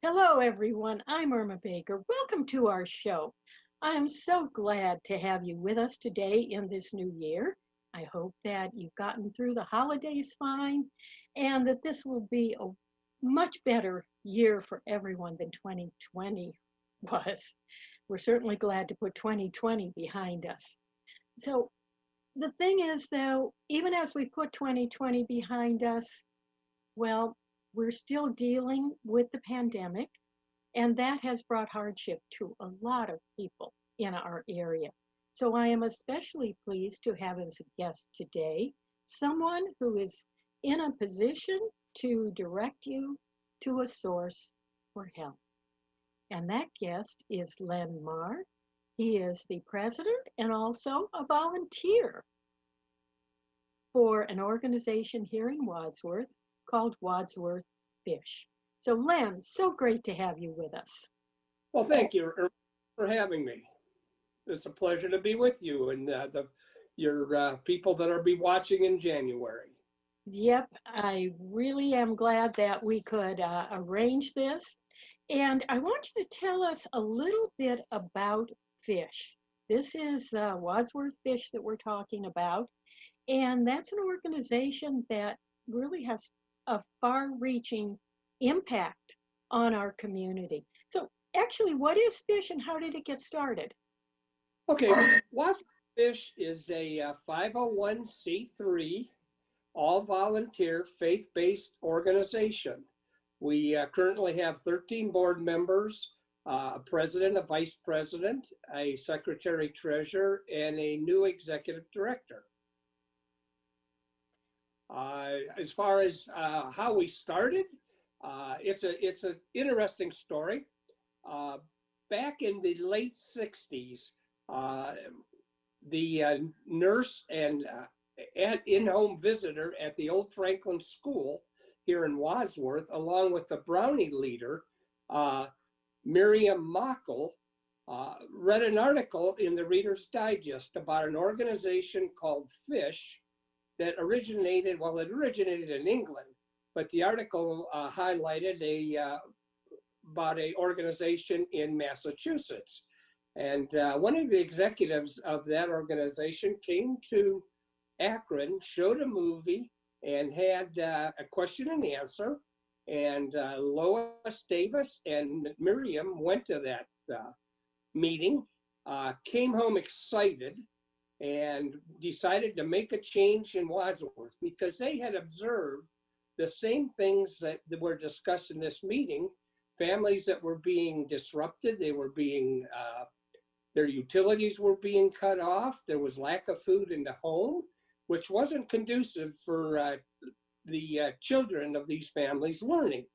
Hello, everyone. I'm Irma Baker. Welcome to our show. I'm so glad to have you with us today in this new year. I hope that you've gotten through the holidays fine and that this will be a much better year for everyone than 2020 was. We're certainly glad to put 2020 behind us. So, the thing is, though, even as we put 2020 behind us, well, we're still dealing with the pandemic. And that has brought hardship to a lot of people in our area. So I am especially pleased to have as a guest today someone who is in a position to direct you to a source for help. And that guest is Len Marr. He is the president and also a volunteer for an organization here in Wadsworth called Wadsworth Fish. So, Len, so great to have you with us. Well, thank you for having me. It's a pleasure to be with you and your people that are be watching in January. Yep, I really am glad that we could arrange this. And I want you to tell us a little bit about Fish. This is Wadsworth Fish that we're talking about. And that's an organization that really has a far reaching impact on our community. So, actually, what is Fish and how did it get started? Okay, Wadsworth Fish is a 501c3, all volunteer, faith-based organization. We currently have 13 board members, a president, a vice president, a secretary treasurer, and a new executive director. As far as how we started, it's an interesting story. Back in the late 60s, the nurse and in-home visitor at the Old Franklin School here in Wadsworth, along with the Brownie leader, Miriam Mockel, read an article in the Reader's Digest about an organization called Fish that originated in England, but the article highlighted about an organization in Massachusetts. And one of the executives of that organization came to Akron, showed a movie, and had a question and answer. And Lois Davis and Miriam went to that meeting, came home excited, and decided to make a change in Wadsworth because they had observed the same things that were discussed in this meeting. Families that were being disrupted, they were being, their utilities were being cut off. There was lack of food in the home, which wasn't conducive for the children of these families learning.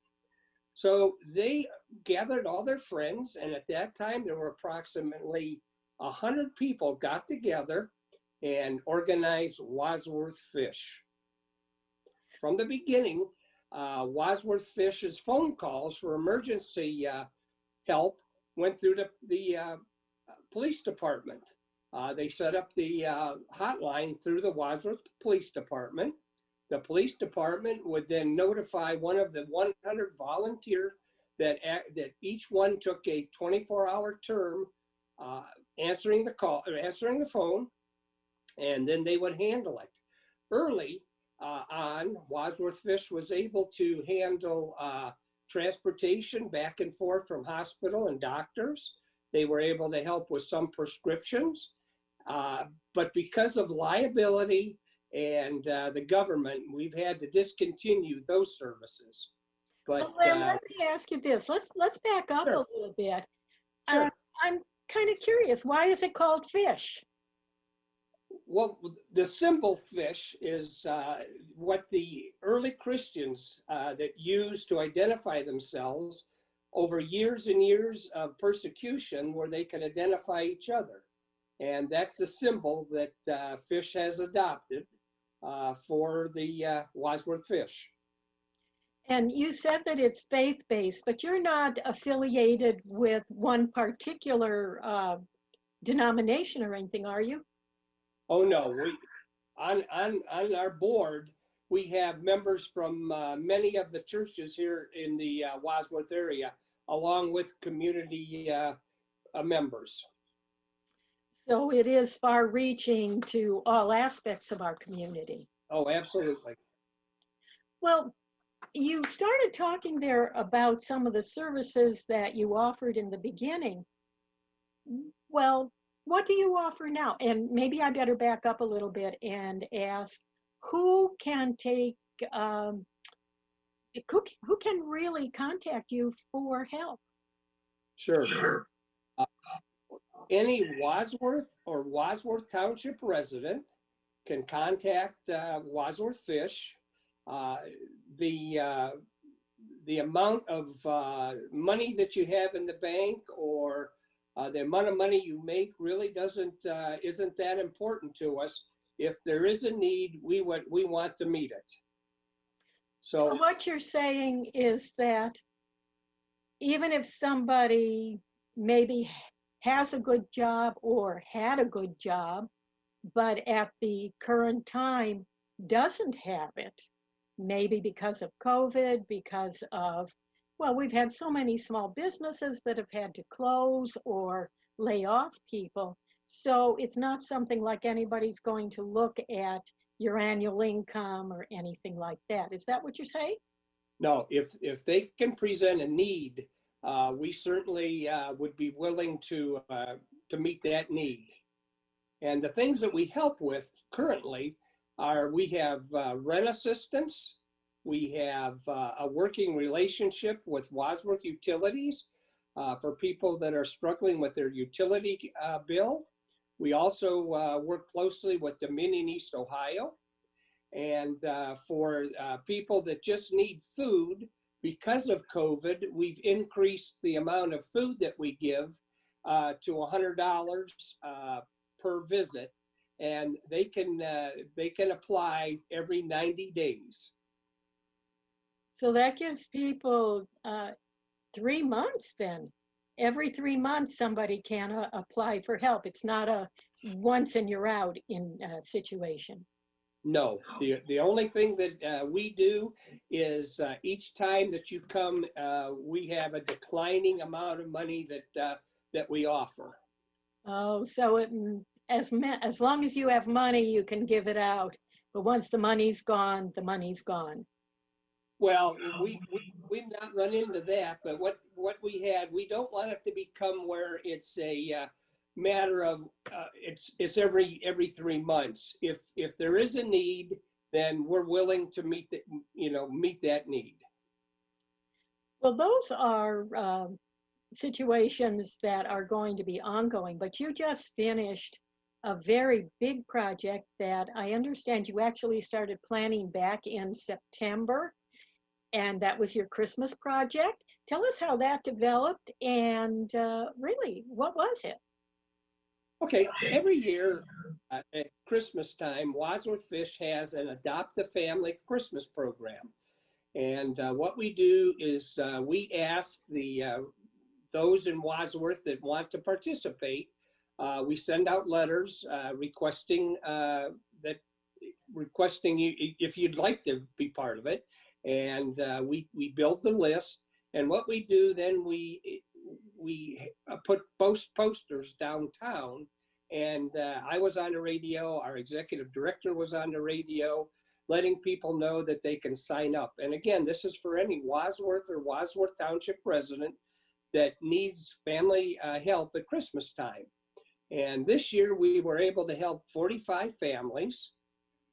So they gathered all their friends, and at that time there were approximately 100 people got together and organized Wadsworth Fish. From the beginning, Wadsworth Fish's phone calls for emergency help went through the police department. They set up the hotline through the Wadsworth Police Department. The police department would then notify one of the 100 volunteers that each one took a 24-hour term answering the phone, and then they would handle it. Early on, Wadsworth Fish was able to handle transportation back and forth from hospital and doctors. They were able to help with some prescriptions, but because of liability and the government, we've had to discontinue those services. But well, let me ask you this. Let's back up sure. a little bit. Sure. I'm kind of curious. Why is it called Fish? Well, the symbol fish is what the early Christians that used to identify themselves over years and years of persecution where they could identify each other. And that's the symbol that Fish has adopted for the Wadsworth Fish. And you said that it's faith-based, but you're not affiliated with one particular denomination or anything, are you? Oh no, we on our board we have members from many of the churches here in the Wadsworth area. along with community members. So it is far reaching to all aspects of our community. Oh, absolutely. Well, you started talking there about some of the services that you offered in the beginning. Well, what do you offer now? And maybe I better back up a little bit and ask who can take, um, who can really contact you for help? Sure. Uh, any Wadsworth or Wadsworth Township resident can contact Wadsworth Fish. Uh, the the amount of money that you have in the bank or the amount of money you make really isn't that important to us. If there is a need, we want to meet it. So what you're saying is that even if somebody maybe has a good job or had a good job, but at the current time doesn't have it, maybe because of COVID, because of, well, we've had so many small businesses that have had to close or lay off people. So it's not something like anybody's going to look at your annual income or anything like that. Is that what you're saying? No, if they can present a need, we certainly would be willing to meet that need. And the things that we help with currently are we have rent assistance, we have a working relationship with Wadsworth Utilities for people that are struggling with their utility bill. We also work closely with Dominion East Ohio. And for people that just need food, because of COVID, we've increased the amount of food that we give to $100 per visit, and they can apply every 90 days. So that gives people 3 months then. Every 3 months, somebody can apply for help. It's not a once and you're out in situation. No, the only thing that we do is each time that you come, we have a declining amount of money that we offer. Oh, so as long as you have money, you can give it out. But once the money's gone, the money's gone. Well, we've not run into that, but what we don't want it to become where it's a matter of it's every 3 months. If there is a need, then we're willing to meet that need. Well, those are situations that are going to be ongoing, but you just finished a very big project that I understand you actually started planning back in September, and that was your Christmas project. Tell us how that developed and really, what was it? Okay, every year at Christmas time, Wadsworth Fish has an Adopt a Family Christmas program. And what we do is we ask those in Wadsworth that want to participate, we send out letters requesting you if you'd like to be part of it. And we build the list. And what we do then, we put posters downtown. And I was on the radio, our executive director was on the radio, letting people know that they can sign up. And again, this is for any Wadsworth or Wadsworth Township resident that needs family help at Christmas time. And this year we were able to help 45 families.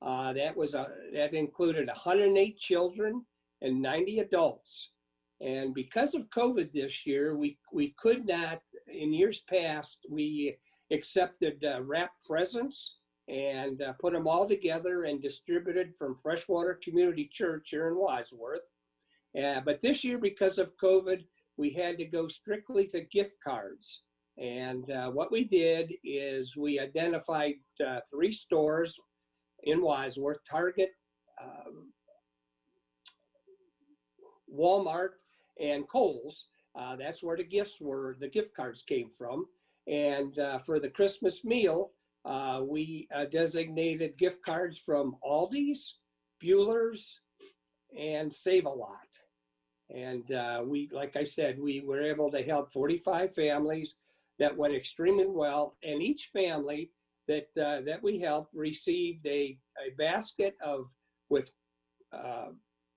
That included 108 children and 90 adults. And because of COVID this year, we could not, in years past, we accepted wrapped presents and put them all together and distributed from Freshwater Community Church here in Wadsworth. But this year, because of COVID, we had to go strictly to gift cards. And what we did is we identified 3 stores in Wadsworth: Target, Walmart, and Kohl's. That's where the gift cards came from. And for the Christmas meal, we designated gift cards from Aldi's, Bueller's, and Save-A-Lot. And like I said, we were able to help 45 families. That went extremely well. And each family that we helped received a basket with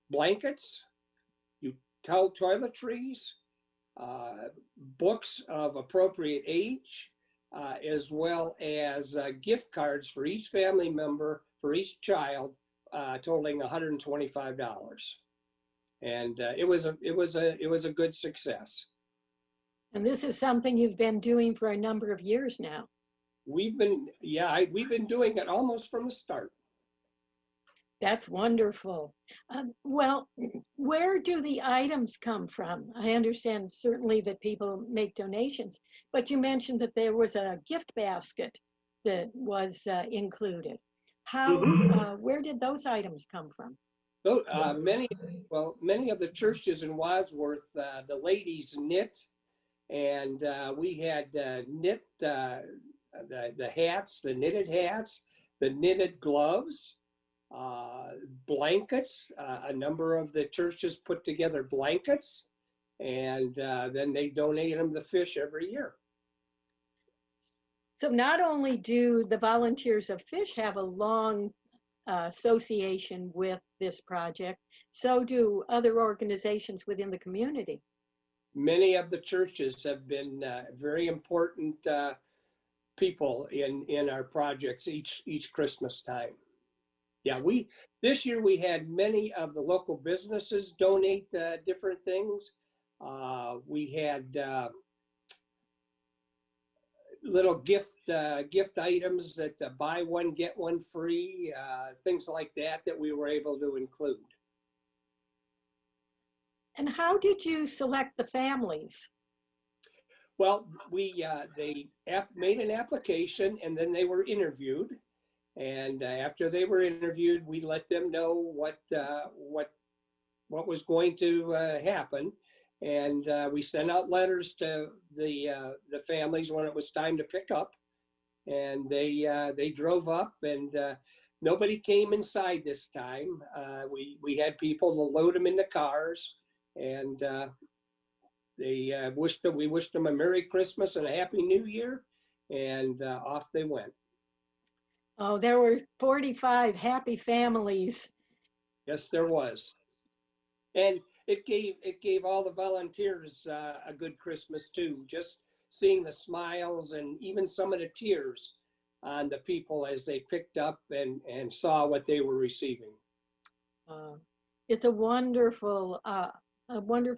blankets, toiletries, books of appropriate age, as well as gift cards for each family member, for each child, totaling $125. And it was a good success. And this is something you've been doing for a number of years now. We've been doing it almost from the start. That's wonderful. Well, where do the items come from? I understand certainly that people make donations, but you mentioned that there was a gift basket that was included. Where did those items come from? Many of the churches in Wadsworth, the ladies knit, and we had knit the hats, the knitted hats, the knitted gloves, blankets. A number of the churches put together blankets, and then they donate them to Fish every year. So not only do the volunteers of Fish have a long association with this project, so do other organizations within the community. Many of the churches have been very important people in our projects each Christmas time. Yeah, this year we had many of the local businesses donate different things. We had little gift items that buy one get one free, things like that we were able to include. And how did you select the families? Well, they made an application, and then they were interviewed. And after they were interviewed, we let them know what was going to happen, and we sent out letters to the families when it was time to pick up, and they drove up, and nobody came inside this time. We had people to load them in the cars, and we wished them a Merry Christmas and a Happy New Year, and off they went. Oh, there were 45 happy families. Yes, there was. And it gave all the volunteers a good Christmas too, just seeing the smiles and even some of the tears on the people as they picked up and saw what they were receiving. It's a wonderful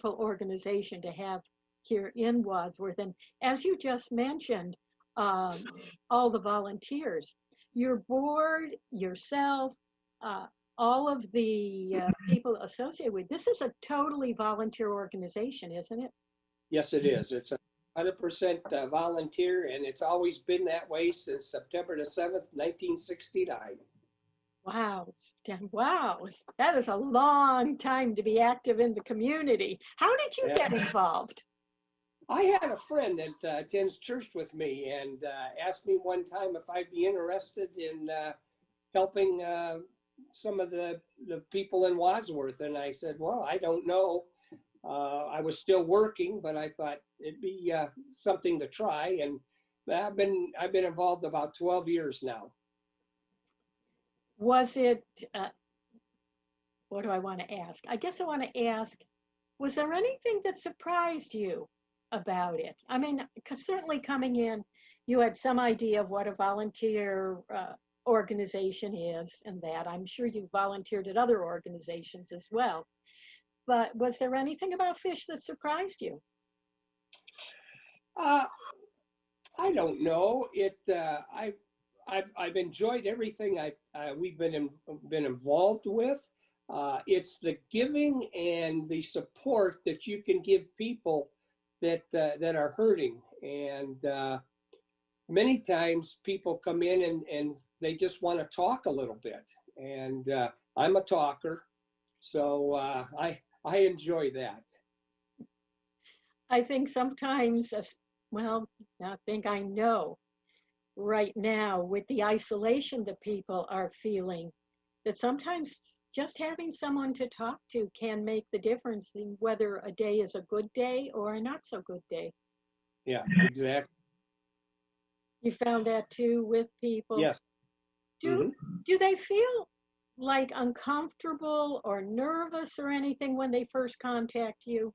organization to have here in Wadsworth. And as you just mentioned, all the volunteers, your board, yourself, all of the people associated with this is a totally volunteer organization, isn't it? Yes, it is. It's 100% volunteer, and it's always been that way since September the 7th, 1969. Wow. Wow. That is a long time to be active in the community. How did you get involved? I had a friend that attends church with me and asked me one time if I'd be interested in helping some of the people in Wadsworth. And I said, well, I don't know. I was still working, but I thought it'd be something to try. And I've been involved about 12 years now. Was it, what do I want to ask? I guess I want to ask, was there anything that surprised you about it? I mean, certainly coming in, you had some idea of what a volunteer organization is, and that I'm sure you volunteered at other organizations as well. But was there anything about Fish that surprised you? I don't know. I've enjoyed everything we've been involved with. It's the giving and the support that you can give people that are hurting, and many times people come in and they just want to talk a little bit, and I'm a talker, so I enjoy that. I think sometimes, well, I know right now with the isolation that people are feeling, that sometimes just having someone to talk to can make the difference in whether a day is a good day or a not so good day. Yeah, exactly. You found that too with people. Yes. Do Hmm. do they feel like uncomfortable or nervous or anything when they first contact you?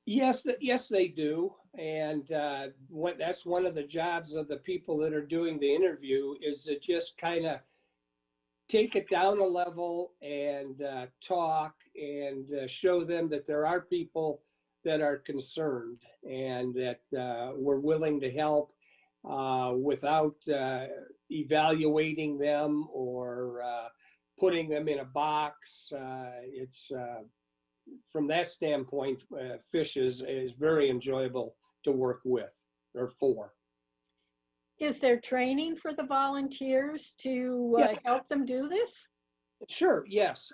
Yes, they do. And that's one of the jobs of the people that are doing the interview is to just kind of take it down a level and talk and show them that there are people that are concerned and that we're willing to help without evaluating them or putting them in a box. It's from that standpoint, fish is very enjoyable to work with or for. Is there training for the volunteers to Yeah, help them do this? sure. Yes.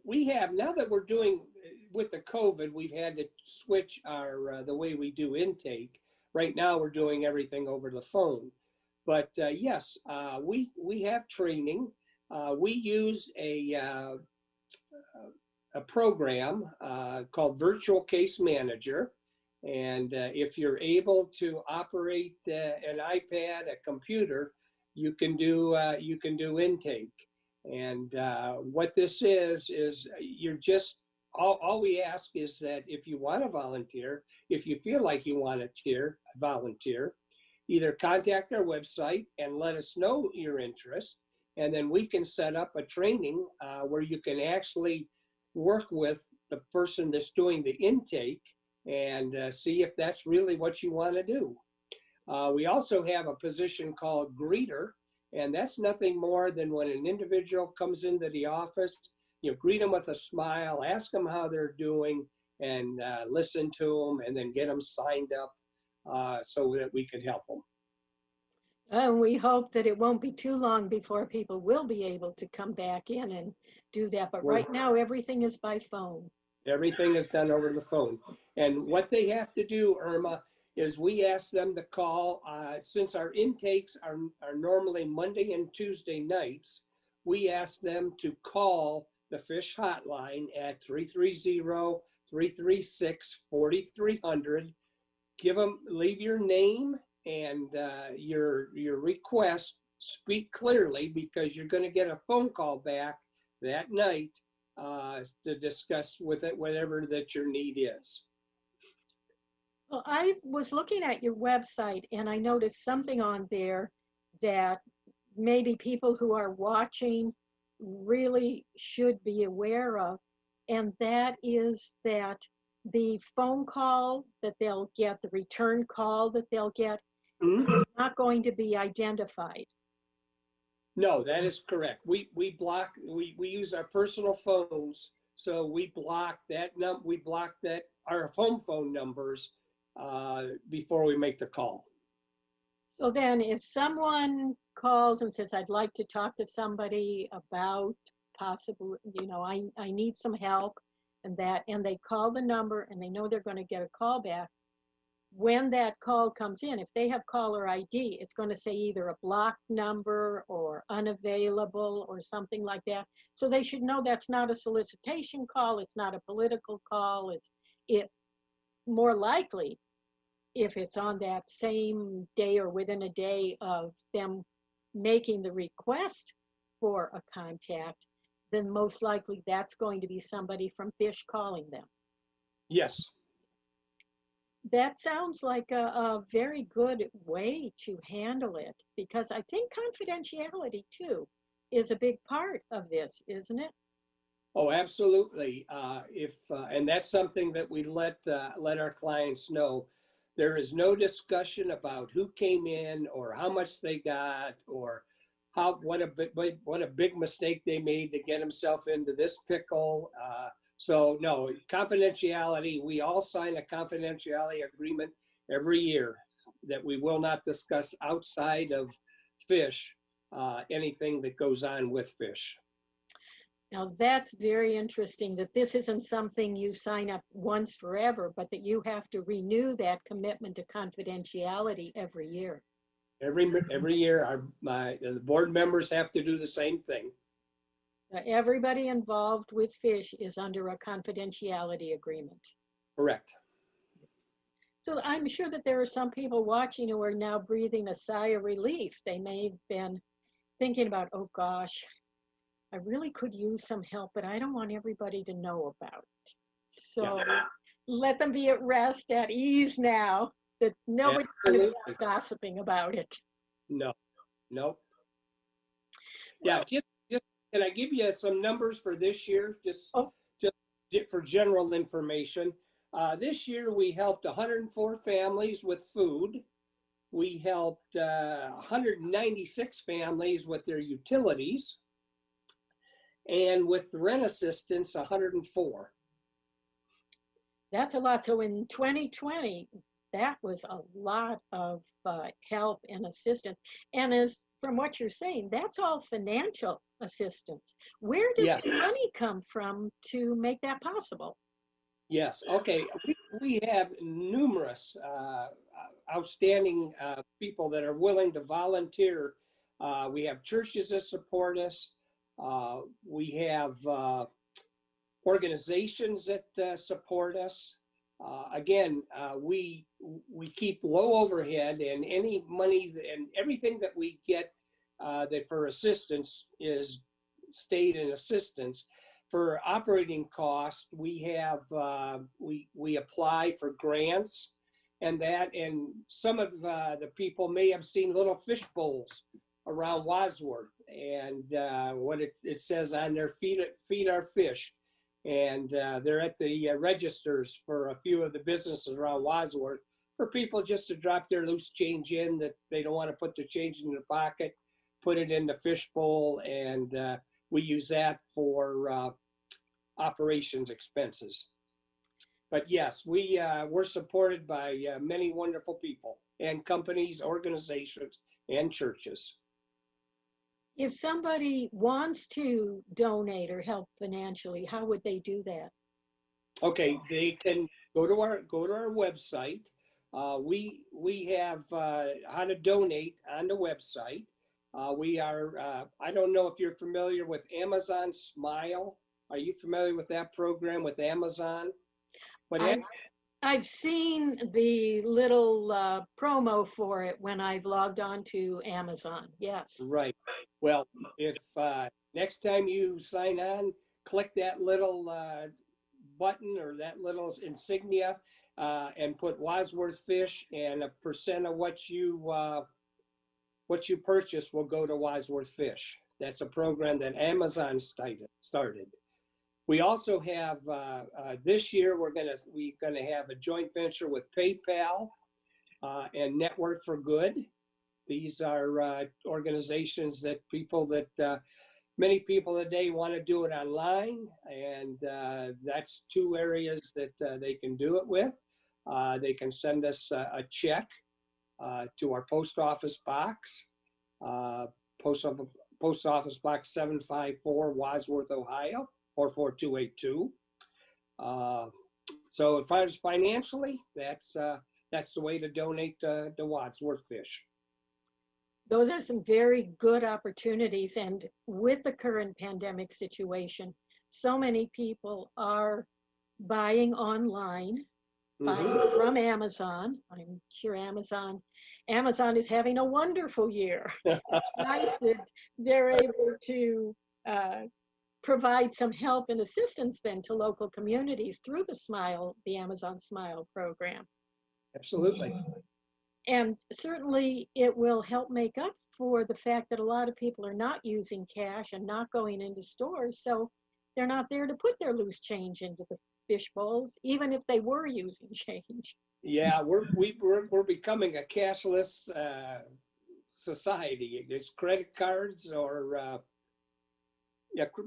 We have, now that we're doing with the COVID, we've had to switch our the way we do intake. Right now, we're doing everything over the phone. But yes, we have training. We use a program called Virtual Case Manager. And if you're able to operate an iPad, a computer, you can do intake. And what this is you're just all we ask is that if you want to volunteer, if you feel like you want to volunteer, either contact our website and let us know your interest, and then we can set up a training where you can actually work with the person that's doing the intake and see if that's really what you want to do. We also have a position called greeter, and that's nothing more than when an individual comes into the office, you know, greet them with a smile, ask them how they're doing, and listen to them, and then get them signed up so that we could help them. And we hope that it won't be too long before people will be able to come back in and do that. But We're right now, everything is by phone. Everything is done over the phone. And what they have to do, Irma, is we ask them to call, since our intakes are normally Monday and Tuesday nights, we ask them to call the fish hotline at 330-336-4300. Leave your name and your request, speak clearly because you're going to get a phone call back that night to discuss with it whatever that your need is. Well, I was looking at your website and I noticed something on there that maybe people who are watching really should be aware of. And that is that the phone call that they'll get, the return call that they'll get, is not going to be identified. No, that is correct. We use our personal phones, so we block that our home phone numbers before we make the call. So then if someone calls and says, I'd like to talk to somebody about possible, I need some help and they call the number and they know they're going to get a call back. When that call comes in, if they have caller ID, it's going to say either a blocked number or unavailable or something like that. So they should know that's not a solicitation call. It's not a political call. It more likely, if it's on that same day or within a day of them making the request for a contact, then most likely that's going to be somebody from Fish calling them. Yes. That sounds like a very good way to handle it, because I think confidentiality too is a big part of this, isn't it? Oh, absolutely. And that's something that we let our clients know. There is no discussion about who came in or how much they got or what a big mistake they made to get themselves into this pickle. So no, confidentiality, we all sign a confidentiality agreement every year that we will not discuss outside of fish, anything that goes on with fish. Now that's very interesting, that this isn't something you sign up once forever, but that you have to renew that commitment to confidentiality every year. Every year, the board members have to do the same thing. Everybody involved with fish is under a confidentiality agreement. Correct. So I'm sure that there are some people watching who are now breathing a sigh of relief. They may have been thinking about, oh gosh, I really could use some help, but I don't want everybody to know about it. So Yeah. let them be at rest, at ease now, that nobody's going to be gossiping about it. No. Yeah, just can I give you some numbers for this year, just for general information? This year we helped 104 families with food. We helped 196 families with their utilities, and with rent assistance, 104. That's a lot. So in 2020, that was a lot of help and assistance. And as from what you're saying, that's all financial assistance. Where does the money come from to make that possible? Yes. Okay. We have numerous outstanding people that are willing to volunteer. We have churches that support us. We have organizations that support us. Again, we keep low overhead, and any money and everything that we get that for assistance is state and assistance. For operating costs, we have we apply for grants, and some of the people may have seen little fish bowls around Wadsworth, and what it says on their feed our fish. And they're at the registers for a few of the businesses around Wadsworth for people just to drop their loose change in, that they don't want to put their change in their pocket, put it in the fish bowl, and we use that for operations expenses. But yes, we're supported by many wonderful people and companies, organizations, and churches. If somebody wants to donate or help financially, how would they do that? Okay, they can go to our website. We have how to donate on the website. We are I don't know if you're familiar with Amazon Smile. Are you familiar with that program with Amazon? I've seen the little promo for it when I've logged on to Amazon. Yes. Right. Well, if next time you sign on, click that little button or that little insignia and put Wadsworth Fish, and a percent of what you purchase will go to Wadsworth Fish. That's a program that Amazon started. We also have this year we're gonna have a joint venture with PayPal and Network for Good. These are organizations that many people today want to do it online, and that's two areas that they can do it with. They can send us a check to our post office box, post office box 754, Wadsworth, Ohio, 44282. So as far as financially, that's the way to donate to Wadsworth Fish. Those are some very good opportunities. And with the current pandemic situation, so many people are buying online, buying from Amazon. I'm sure Amazon is having a wonderful year. It's nice that they're able to provide some help and assistance then to local communities through the Amazon Smile program. Absolutely. And certainly it will help make up for the fact that a lot of people are not using cash and not going into stores. So they're not there to put their loose change into the fish bowls, even if they were using change. Yeah, we're becoming a cashless society. It's credit cards or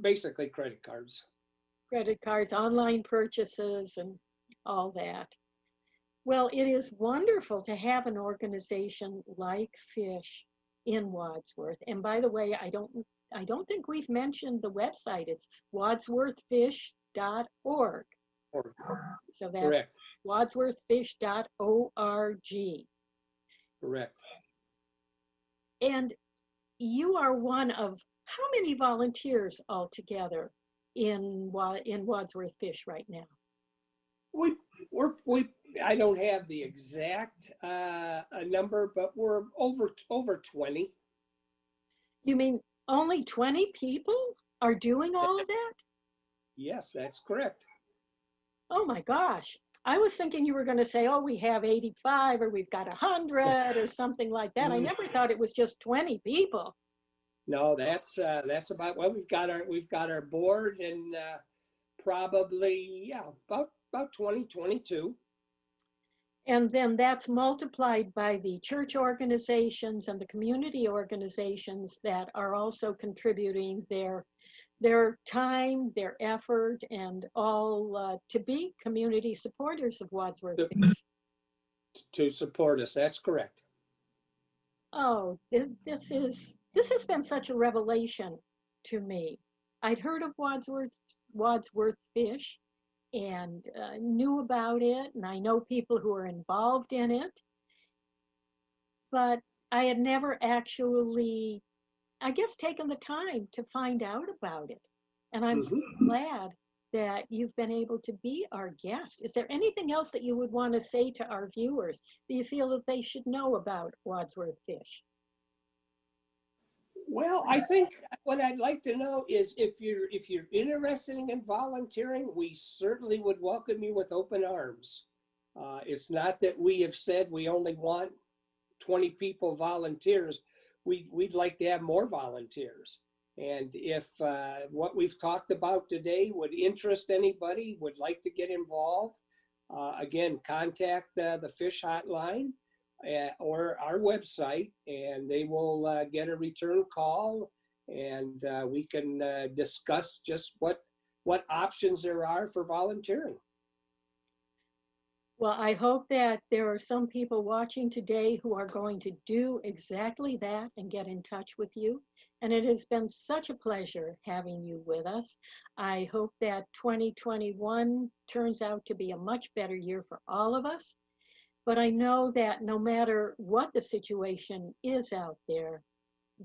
basically credit cards. Credit cards, online purchases, and all that. Well, it is wonderful to have an organization like Fish in Wadsworth. And by the way, I don't think we've mentioned the website. It's wadsworthfish.org. So that's correct. Wadsworthfish.org. Correct. And you are one of how many volunteers altogether in Wadsworth Fish right now? We, we, I don't have the exact number, but we're over 20. You mean only 20 people are doing all of that? Yes, that's correct. Oh my gosh. I was thinking you were going to say, oh, we have 85 or we've got 100 or something like that. I never thought it was just 20 people. No, that's about, well, we've got our board and probably, yeah, about 20, 22. And then that's multiplied by the church organizations and the community organizations that are also contributing their time, their effort, and all to be community supporters of Wadsworth Fish. To support us, that's correct. Oh, this has been such a revelation to me. I'd heard of Wadsworth Fish and knew about it, and I know people who are involved in it, but I had never actually, I guess, taken the time to find out about it. And I'm so glad that you've been able to be our guest. Is there anything else that you would want to say to our viewers that you feel that they should know about Wadsworth Fish? Well, I think what I'd like to know is if you're interested in volunteering, we certainly would welcome you with open arms. It's not that we have said we only want 20 people volunteers. We'd like to have more volunteers. And if what we've talked about today would interest anybody, would like to get involved, again, contact the Fish Hotline or our website, and they will get a return call, and we can discuss just what options there are for volunteering. Well, I hope that there are some people watching today who are going to do exactly that and get in touch with you. And it has been such a pleasure having you with us. I hope that 2021 turns out to be a much better year for all of us. But I know that no matter what the situation is out there,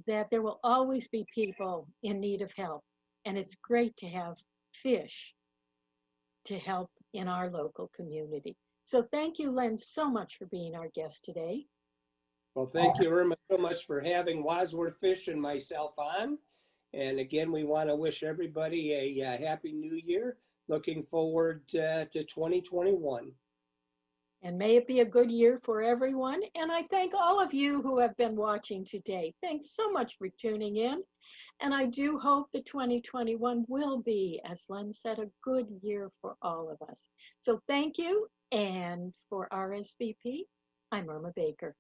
that there will always be people in need of help. And it's great to have fish to help in our local community. So thank you, Len, so much for being our guest today. Well, thank you, Irma, so much for having Wadsworth Fish and myself on. And again, we want to wish everybody a happy new year. Looking forward to 2021. And may it be a good year for everyone. And I thank all of you who have been watching today. Thanks so much for tuning in. And I do hope that 2021 will be, as Len said, a good year for all of us. So thank you. And for RSVP, I'm Irma Baker.